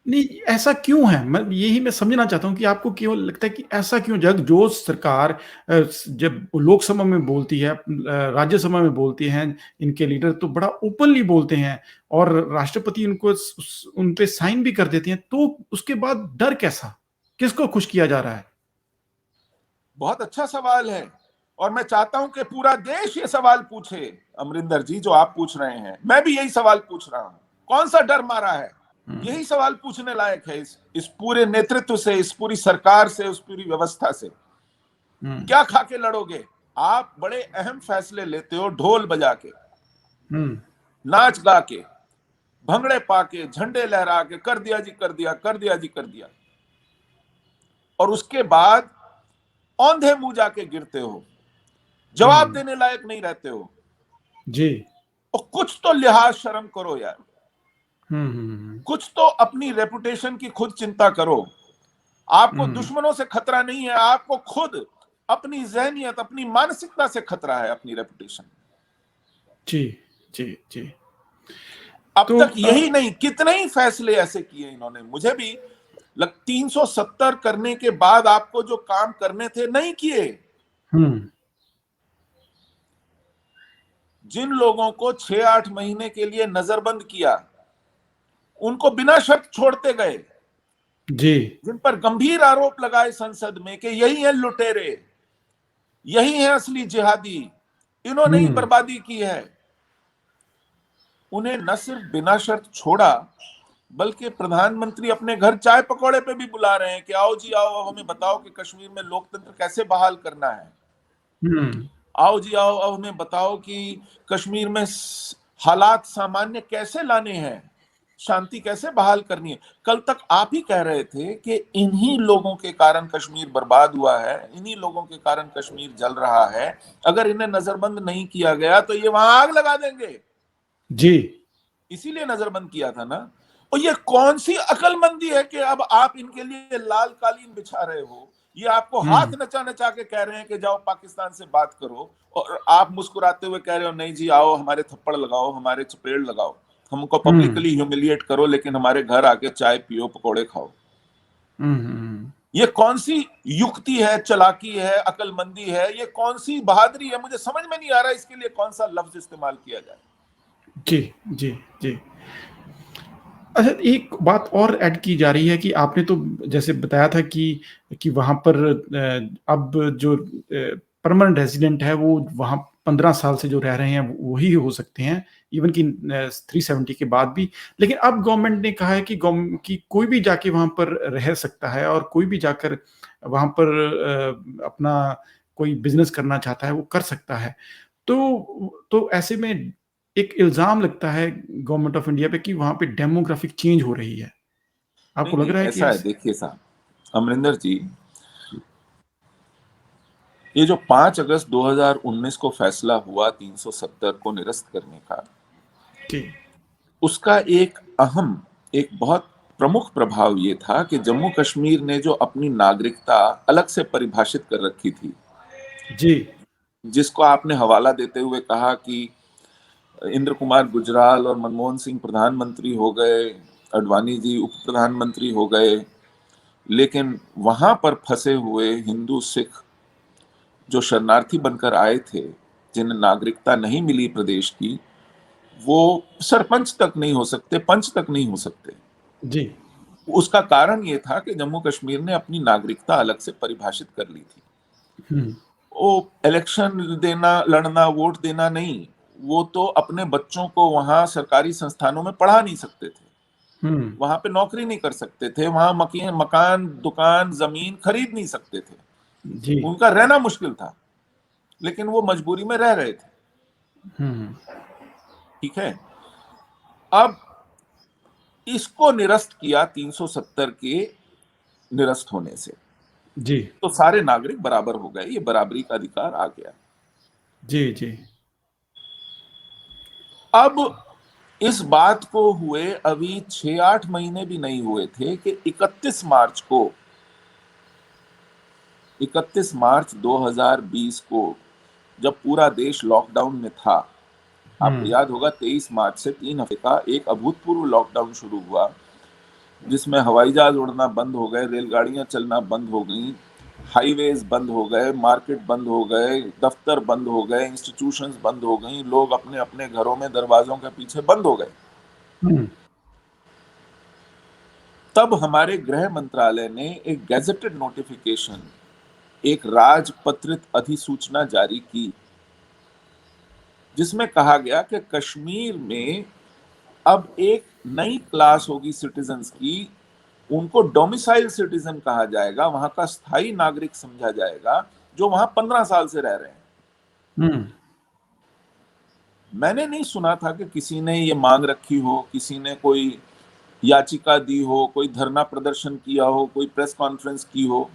नहीं, ऐसा क्यों है? मैं समझना चाहता हूं कि आपको क्यों लगता है कि ऐसा क्यों? जब जो सरकार जब लोकसभा में बोलती है, राज्यसभा में बोलती हैं, इनके लीडर तो बड़ा ओपनली बोलते हैं, और राष्ट्रपति उनको उन पे साइन भी कर देते हैं, तो उसके बाद डर कैसा? किसको खुश किया जा रहा है? बहुत अच्छा सवाल है, और मैं चाहता हूं कि पूरा देश ये सवाल पूछे। अमरिंदर जी, जो आप पूछ रहे हैं मैं भी यही सवाल पूछ रहा हूं। कौन सा डर मारा है? यही सवाल पूछने लायक है इस पूरे नेतृत्व से, इस पूरी सरकार से, उस पूरी व्यवस्था से। क्या खा के लड़ोगे? आप बड़े अहम फैसले लेते हो ढोल बजा के, हम्म। नाच गा के, भंगड़े पाके, झंडे लहरा के, कर दिया जी कर दिया, कर दिया जी कर दिया, और उसके बाद औंधे मुंह जाके गिरते हो, जवाब देने लायक नहीं रहते हो। जी। और कुछ तो लिहाज शर्म करो यार, हम्म। कुछ तो अपनी रेपुटेशन की खुद चिंता करो। आपको हम्म। दुश्मनों से खतरा नहीं है, आपको खुद अपनी जहनियत, अपनी मानसिकता से खतरा है, अपनी रेपुटेशन। जी। जी। जी। अब तो तक यही नहीं, कितने ही फैसले ऐसे किए इन्होंने। मुझे भी 370 करने के बाद आपको जो काम करने थे नहीं किए। हम्म। जिन लोगों को 6-8 महीने के लिए नजरबंद किया उनको बिना शर्त छोड़ते गए। जी। जिन पर गंभीर आरोप लगाए संसद में कि यही है लुटेरे, यही है असली जिहादी, इन्होंने ही बर्बादी की है। उन्हें न सिर्फ बिना शर्त छोड़ा, बल्कि प्रधानमंत्री अपने घर चाय पकौड़े पे भी बुला रहे हैं कि आओ जी आओ, अब हमें बताओ कि कश्मीर में लोकतंत्र कैसे बहाल करना है। आओ जी आओ, अब हमें बताओ कि कश्मीर में हालात सामान्य कैसे लाने हैं, शांति कैसे बहाल करनी है। कल तक आप ही कह रहे थे कि इन्हीं लोगों के कारण कश्मीर बर्बाद हुआ है, इन्हीं लोगों के कारण कश्मीर जल रहा है, अगर इन्हें नजरबंद नहीं किया गया तो ये वहां आग लगा देंगे। जी। इसीलिए नजरबंद किया था ना। और ये कौन सी अकलमंदी है कि अब आप इनके लिए लाल कालीन बिछा रहे हो, ये आपको हाथ नचा नचा के कह रहे हैं कि जाओ पाकिस्तान से बात करो, और आप मुस्कुराते हुए कह रहे हो नहीं जी आओ हमारे थप्पड़ लगाओ, हमारे चपेड़ लगाओ, हमको पब्लिकली ह्यूमिलिएट करो, लेकिन हमारे घर आके चाय पियो, पकौड़े खाओ। ये कौन सी युक्ति है, चलाकी है, अकलमंदी है, ये कौन सी बहादुरी है, मुझे समझ में नहीं आ रहा इसके लिए कौन सा लफ्ज इस्तेमाल किया जाए। जी, जी, जी। अच्छा, एक बात और ऐड की जा रही है कि आपने तो जैसे बताया था कि वहाँ पर अब जो परमानेंट रेज़िडेंट है वो वहाँ 15 साल से जो रह रहे हैं वही हो सकते हैं, इवन कि 370 के बाद भी। लेकिन अब गवर्नमेंट ने कहा है कि कोई भी जाके वहाँ पर रह सकता है और कोई भी जाकर वहाँ पर अपना कोई बिज़नेस करना चाहता है, वो कर सकता है। तो ऐसे में एक इल्ज़ाम लगता है गवर्नमेंट ऑफ इंडिया पे कि वहाँ पे डेमोग्राफिक चेंज हो रही है। नहीं आपको लग नहीं, रहा है कि ऐसा है, ऐसे? देखिए साहब, अमरिंदर जी, ये जो 5 अगस्त 2019 को फैसला हुआ 370 को निरस्त करने का, जी। उसका एक बहुत प्रमुख प्रभाव ये था कि जम्मू कश्मीर ने जो अपनी नागरिकता अलग से परिभाषित कर रखी थी, जी। जिसको आपने हवाला देते हुए कहा कि इंद्र कुमार गुजराल और मनमोहन सिंह प्रधानमंत्री हो गए, अडवाणी जी उप प्रधानमंत्री हो गए, लेकिन वहां पर फंसे हुए हिंदू सिख जो शरणार्थी बनकर आए थे, जिन्हें नागरिकता नहीं मिली प्रदेश की, वो सरपंच तक नहीं हो सकते, पंच तक नहीं हो सकते। जी। उसका कारण ये था कि जम्मू कश्मीर ने अपनी नागरिकता अलग से परिभाषित कर ली थी। हुँ। वो इलेक्शन देना, लड़ना, वोट देना नहीं, वो तो अपने बच्चों को वहां सरकारी संस्थानों में पढ़ा नहीं सकते थे, हुँ। वहां पे नौकरी नहीं कर सकते थे, वहां मकान, दुकान, जमीन खरीद नहीं सकते थे, जी। उनका रहना मुश्किल था, लेकिन वो मजबूरी में रह रहे थे। हुँ। ठीक है। अब इसको निरस्त किया 370 के निरस्त होने से, जी। तो सारे नागरिक बराबर हो गए, ये बराबरी का अधिकार आ गया। जी, जी। अब इस बात को हुए अभी 6-8 महीने भी नहीं हुए थे कि 31 मार्च 2020 को, जब पूरा देश लॉकडाउन में था, आपको हुँ। याद होगा 23 मार्च से 3 हफ्ते का एक अभूतपूर्व लॉकडाउन शुरू हुआ, जिसमें हवाई जहाज उड़ना बंद हो गए, रेलगाड़ियां चलना बंद हो गई, हाईवेज बंद हो गए, मार्केट बंद हो गए, दफ्तर बंद हो गए, इंस्टीट्यूशंस बंद हो गई, लोग अपने अपने घरों में दरवाजों के पीछे बंद हो गए। हुँ। तब हमारे गृह मंत्रालय ने एक गैजेटेड नोटिफिकेशन, एक राजपत्रित अधिसूचना जारी की, जिसमें कहा गया कि कश्मीर में अब एक नई क्लास होगी सिटीजन्स की, उनको डोमिसाइल सिटीजन कहा जाएगा, वहां का स्थायी नागरिक समझा जाएगा, जो वहां 15 साल से रह रहे हैं। हुँ। मैंने नहीं सुना था कि किसी ने ये मांग रखी हो, किसी ने कोई याचिका दी हो, कोई धरना प्रदर्शन किया हो, कोई प्रेस कॉन्फ्रेंस की हो।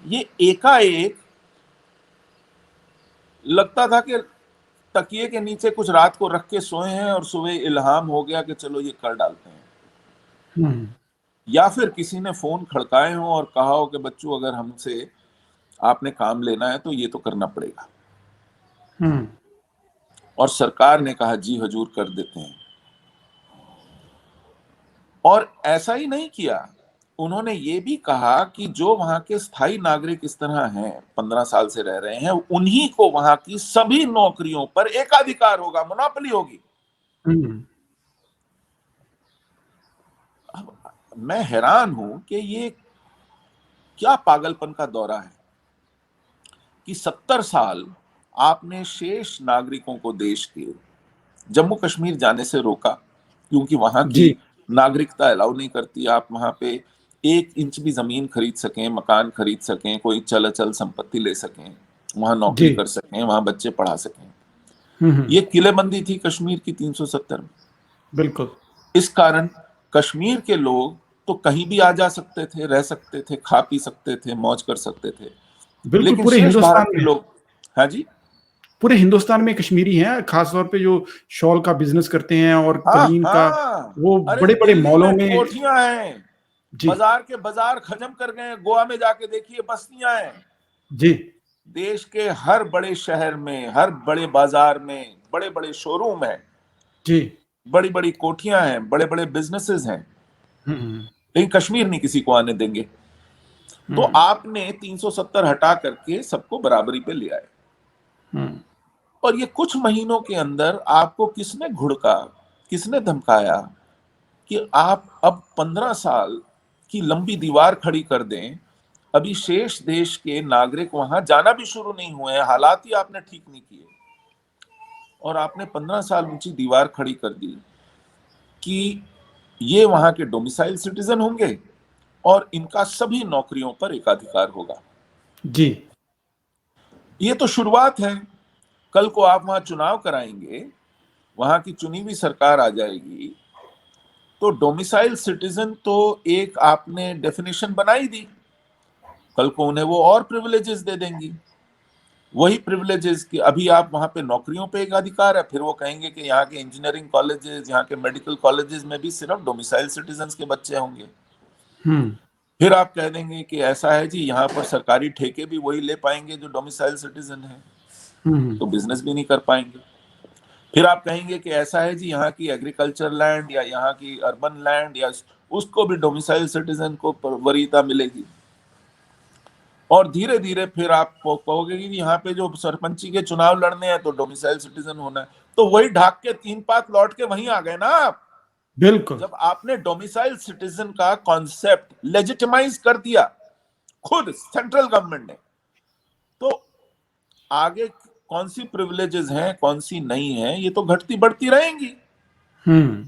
ये एकाएक लगता था कि तकिए के नीचे कुछ रात को रख के सोए हैं और सुबह इल्हाम हो गया कि चलो ये कर डालते हैं, हुँ। या फिर किसी ने फोन खड़काए हो और कहा हो कि बच्चों अगर हमसे आपने काम लेना है तो ये तो करना पड़ेगा, हुँ। और सरकार ने कहा जी हजूर कर देते हैं। और ऐसा ही नहीं किया, उन्होंने ये भी कहा कि जो वहां के स्थायी नागरिक इस तरह हैं, 15 साल से रह रहे हैं, उन्हीं को वहां की सभी नौकरियों पर एकाधिकार होगा, मोनोपोली होगी। हुँ। अब मैं हैरान हूं कि ये क्या पागलपन का दौरा है कि 70 साल आपने शेष नागरिकों को देश के जम्मू कश्मीर जाने से रोका, क्योंकि वहां की जी, नागरिकता अलाउ नहीं करती आप वहां पे 1 इंच भी जमीन खरीद सकें, मकान खरीद सकें, कोई चल अचल संपत्ति ले सकें, वहां नौकरी जी। कर सकें, वहां बच्चे पढ़ा सकें। हुँ, हुँ। ये किलेबंदी थी कश्मीर की 370 में। बिल्कुल, इस कारण कश्मीर के लोग तो कहीं भी आ जा सकते थे, रह सकते थे, खा पी सकते थे, मौज कर सकते थे, बिल्कुल लेकिन पूरे शेष हिंदुस्तान भारत के में। लोग, हाँ जी, पूरे हिंदुस्तान में कश्मीरी हैं, खास तौर पे जो शॉल का बिज़नेस करते हैं और हाँ कालीन का, हाँ, वो अरे बड़े-बड़े दिल्ली मॉलों में में। कोठियां हैं, जी, बाजार के बाजार खत्म कर गए हैं, गोवा में जाके देखिए बस्तियां हैं। जी, देश के हर बड़े शहर में, हर बड़े बाजार में बड़े बड़े शोरूम हैं, जी। बड़ी बड़ी कोठियां हैं, बड़े बड़े बिजनेसेस हैं, हुँ, हुँ, लेकिन कश्मीर नहीं किसी को आने देंगे। तो हुँ, आपने 370 हटा करके सबको बराबरी पे ले आए, हुँ। और ये कुछ महीनों के अंदर आपको किसने घुड़का, किसने धमकाया कि आप अब 15 साल की लंबी दीवार खड़ी कर दें। अभी शेष देश के नागरिक वहां जाना भी शुरू नहीं हुए हैं, हालात ही आपने ठीक नहीं किए, और आपने 15 साल ऊंची दीवार खड़ी कर दी कि ये वहां के डोमिसाइल सिटीजन होंगे और इनका सभी नौकरियों पर एकाधिकार होगा। जी। ये तो शुरुआत है। कल को आप वहां चुनाव कराएंगे, वहां की चुनी हुई सरकार आ जाएगी, तो डोमिसाइल सिटीजन तो एक आपने डेफिनेशन बनाई दी, कल को उन्हें वो और प्रिविलेजेस दे देंगी। वही प्रिविलेजेस कि अभी आप वहां पे नौकरियों पे एक अधिकार है, फिर वो कहेंगे कि यहाँ के इंजीनियरिंग कॉलेजेस, यहाँ के मेडिकल कॉलेजेस में भी सिर्फ डोमिसाइल सिटीजन के बच्चे होंगे। हुँ, फिर आप कह देंगे कि ऐसा है जी, यहाँ पर सरकारी ठेके भी वही ले पाएंगे जो डोमिसाइल सिटीजन है, हुँ, हुँ। तो बिजनेस भी नहीं कर पाएंगे। फिर आप कहेंगे कि ऐसा है जी, यहाँ की एग्रीकल्चर लैंड या यहाँ की अर्बन लैंड या उसको भी डोमिसाइल सिटीजन को वरीयता मिलेगी। और धीरे धीरे फिर आप कहोगे कि यहाँ पे जो सरपंची के चुनाव लड़ने हैं तो डोमिसाइल सिटीजन होना है, तो वही ढाक के 3 पात लौट के वहीं आ गए ना आप। बिल्कुल। जब आपने डोमिसाइल सिटीजन का कॉन्सेप्ट लेजिटिमाइज कर दिया खुद सेंट्रल गवर्नमेंट ने, तो आगे कौन सी प्रिविलेजेस हैं, कौन सी नहीं है, ये तो घटती बढ़ती रहेंगी। हुँ,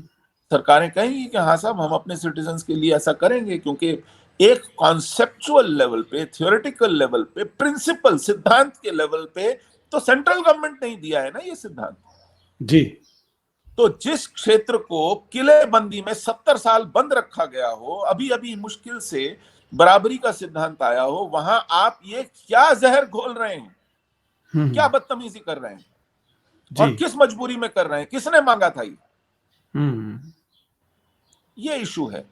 सरकारें कहेंगी कि हाँ साहब, हम अपने सिटीजन्स के लिए ऐसा करेंगे, क्योंकि एक कॉन्सेप्चुअल लेवल पे, थियोरेटिकल लेवल पे, प्रिंसिपल सिद्धांत के लेवल पे तो सेंट्रल गवर्नमेंट ने ही दिया है ना ये सिद्धांत। जी। तो जिस क्षेत्र को किलेबंदी में 70 साल बंद रखा गया हो, अभी अभी मुश्किल से बराबरी का सिद्धांत आया हो, वहां आप ये क्या जहर घोल रहे हैं, हुँ, क्या हुँ। बदतमीजी कर रहे हैं, जी। और किस मजबूरी में कर रहे हैं, किसने मांगा था हुँ, ये इशू है।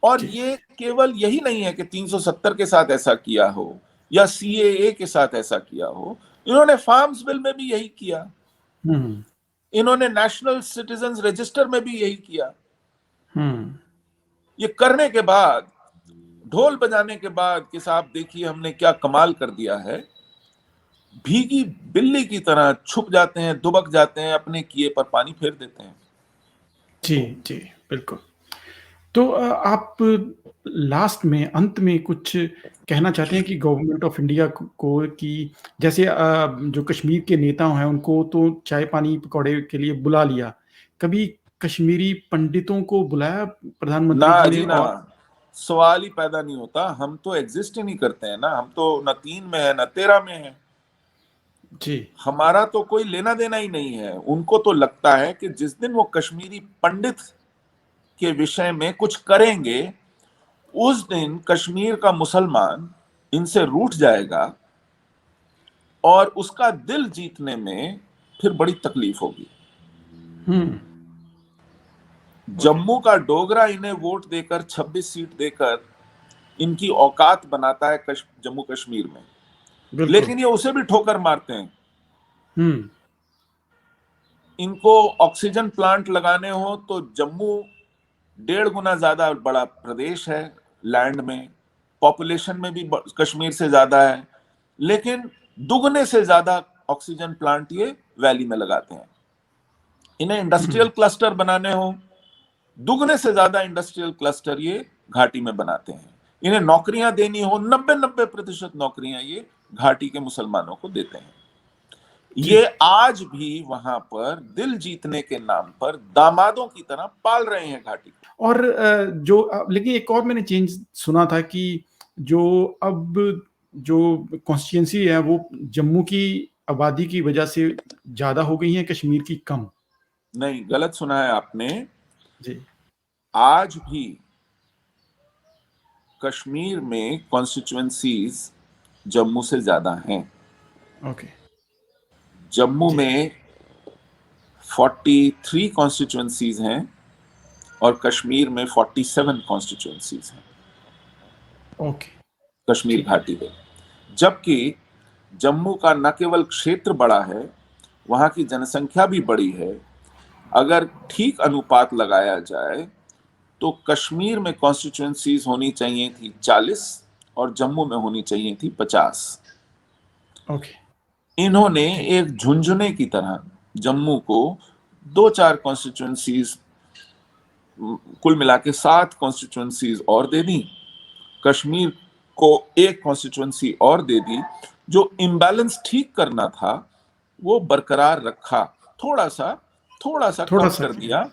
और जी। ये केवल यही नहीं है कि 370 के साथ ऐसा किया हो या सीएए के साथ ऐसा किया हो, इन्होंने फार्म्स बिल में भी यही किया, हुँ, हुँ, इन्होंने नेशनल सिटीजन्स रजिस्टर में भी यही किया। हुँ। ये करने के बाद, ढोल बजाने के बाद कि साहब देखिए हमने क्या कमाल कर दिया है, भीगी बिल्ली की तरह छुप जाते हैं, दुबक जाते हैं, अपने किए पर पानी फेर देते हैं। जी, जी, बिल्कुल। तो आप लास्ट में, अंत में कुछ कहना चाहते हैं कि गवर्नमेंट ऑफ इंडिया को कि जैसे जो कश्मीर के नेता हैं उनको तो चाय पानी पकौड़े के लिए बुला लिया, कभी कश्मीरी पंडितों को बुलाया ना प्रधानमंत्री जी ने? जी ना, और सवाल ही पैदा नहीं होता। हम तो एग्जिस्ट ही नहीं करते हैं ना, हम तो न 3 में है न 13 में है। जी। हमारा तो कोई लेना देना ही नहीं है। उनको तो लगता है कि जिस दिन वो कश्मीरी पंडित के विषय में कुछ करेंगे, उस दिन कश्मीर का मुसलमान इनसे रूठ जाएगा और उसका दिल जीतने में फिर बड़ी तकलीफ होगी। हुँ, ओके, जम्मू का डोगरा इन्हें वोट देकर 26 सीट देकर इनकी औकात बनाता है जम्मू कश्मीर में, बिल्कुल। लेकिन ये उसे भी ठोकर मारते हैं। हुँ, इनको ऑक्सीजन प्लांट लगाने हो तो जम्मू 1.5 गुना ज्यादा बड़ा प्रदेश है, लैंड में, पॉपुलेशन में भी कश्मीर से ज्यादा है, लेकिन दुगने से ज्यादा ऑक्सीजन प्लांट ये वैली में लगाते हैं। इन्हें इंडस्ट्रियल हुँ, क्लस्टर बनाने हो, दुगने से ज्यादा इंडस्ट्रियल क्लस्टर ये घाटी में बनाते हैं। इन्हें नौकरियां देनी हो, 90-90% नौकरियां ये घाटी के मुसलमानों को देते हैं। जी। ये आज भी वहां पर दिल जीतने के नाम पर दामादों की तरह पाल रहे हैं घाटी को। और लेकिन एक और मैंने चेंज सुना था कि जो अब जो कॉन्स्टिट्यूएंसी है वो जम्मू की आबादी की वजह से ज़्यादा हो गई है, कश्मीर की कम। नहीं, गलत सुना है आपने। जी। आज भी कश्मीर में कॉन्स्टिट्यूएंसीज जम्मू से ज्यादा हैं। ओके। जम्मू जी। में 43 कॉन्स्टिट्यूएंसीज हैं और कश्मीर में 47 कॉन्स्टिट्यूएंसीज हैं ओके। कश्मीर ठीक है। घाटी में। जबकि जम्मू का न केवल क्षेत्र बड़ा है, वहां की जनसंख्या भी बड़ी है। अगर ठीक अनुपात लगाया जाए तो कश्मीर में कॉन्स्टिट्यूएंसीज होनी चाहिए थी 40 और जम्मू में होनी चाहिए थी 50। ओके। इन्होंने ठीक। एक झुंझुने की तरह जम्मू को 2-4 कॉन्स्टिट्यूएंसीज, कुल मिला के 7 कॉन्स्टिट्यूएंसीज और दे दी। कश्मीर को एक कॉन्स्टिट्यूएंसी और दे दी। जो इम्बैलेंस ठीक करना था वो बरकरार रखा। थोड़ा सा थोड़ा कम सा कर किया। दिया।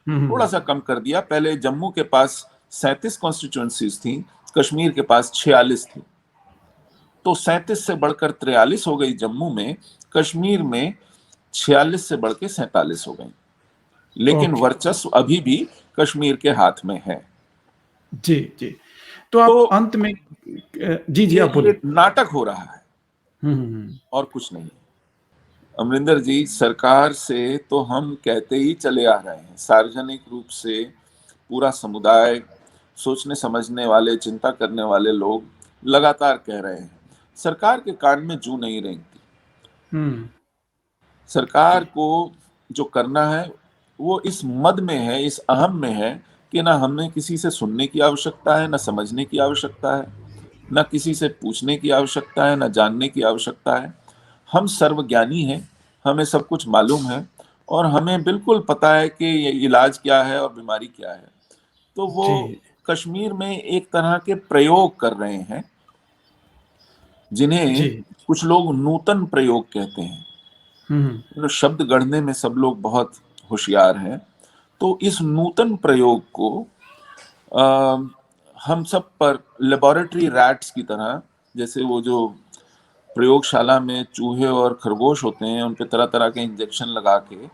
थोड़ा हम्म। सा कम कर दिया। पहले जम्मू के पास 37 कॉन्स्टिट्यूएंसीज थी, कश्मीर के पास 46 थी। तो 37 से बढ़कर 43 हो गई जम्मू में, कश्मीर में 46 से बढ़ के 47 हो गई। लेकिन ओके। वर्चस्व अभी भी कश्मीर के हाथ में है। जी। जी। तो तो आप अंत में जी जी, आप ये बोलिए। नाटक हो रहा है हम्म। और कुछ नहीं। अमरिंदर जी, सरकार से तो हम कहते ही चले आ रहे हैं, सार्वजनिक रूप से पूरा समुदाय, सोचने समझने वाले, चिंता करने वाले लोग लगातार कह रहे हैं। सरकार के कान में जू नहीं रेंगती। हम्म। सरकार जी। को जो करना है वो इस मद में है, इस अहम में है कि ना हमें किसी से सुनने की आवश्यकता है, ना समझने की आवश्यकता है, ना किसी से पूछने की आवश्यकता है, ना जानने की आवश्यकता है। हम सर्वज्ञानी हैं, हमें सब कुछ मालूम है और हमें बिल्कुल पता है कि ये इलाज क्या है और बीमारी क्या है। तो वो जी। कश्मीर में एक तरह के प्रयोग कर रहे हैं, जिन्हें जी। कुछ लोग नूतन प्रयोग कहते हैं। हम्म। शब्द गढ़ने में सब लोग बहुत होशियार हैं। तो इस नूतन प्रयोग को आ, हम सब पर लेबोरेटरी रैट्स की तरह, जैसे वो जो प्रयोगशाला में चूहे और खरगोश होते हैं, उन पे तरह तरह के इंजेक्शन लगा के हाँ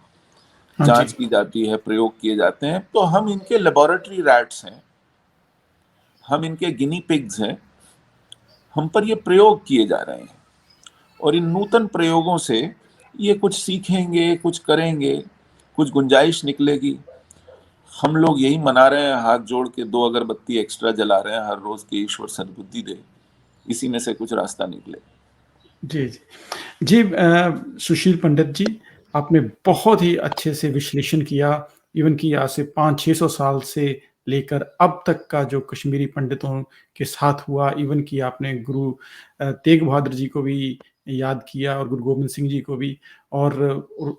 जी। जांच की जाती है, प्रयोग किए जाते हैं, तो हम इनके लेबोरेटरी रैट्स हैं, हम इनके गिनी पिग्स हैं। हम पर ये प्रयोग किए जा रहे हैं और इन नूतन प्रयोगों से ये कुछ सीखेंगे, कुछ करेंगे, कुछ गुंजाइश निकलेगी। हम लोग यही मना रहे हैं, हाथ जोड़ के 2 अगरबत्ती एक्स्ट्रा जला रहे हैं हर रोज की ईश्वर सद्बुद्धि दे, इसी में से कुछ रास्ता निकले। जी। जी। जी। सुशील पंडित जी, आपने बहुत ही अच्छे से विश्लेषण किया, इवन कि आज से 500-600 साल से लेकर अब तक का जो कश्मीरी पंडितों के साथ हुआ, इवन कि आपने गुरु तेग बहादुर जी को भी याद किया और गुरु गोबिंद सिंह जी को भी, और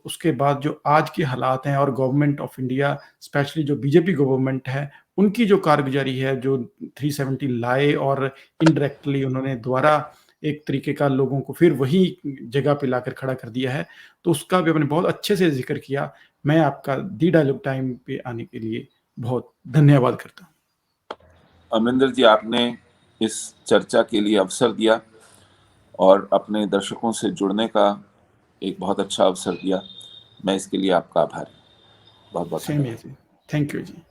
उसके बाद जो आज के हालात हैं और गवर्नमेंट ऑफ इंडिया, स्पेशली जो बीजेपी गवर्नमेंट है, उनकी जो कारगुजारी है, जो 370 लाए और इनडायरेक्टली उन्होंने दोबारा एक तरीके का लोगों को फिर वही जगह पे लाकर खड़ा कर दिया है, तो उसका भी आपने बहुत अच्छे से ज़िक्र किया। मैं आपका दी डायलॉग टाइम पे आने के लिए बहुत धन्यवाद करता हूँ। अमरिंदर जी, आपने इस चर्चा के लिए अवसर दिया और अपने दर्शकों से जुड़ने का एक बहुत अच्छा अवसर दिया। मैं इसके लिए आपका आभारी। बहुत बहुत सेम हियर धन्यवाद। जी। Thank you ji.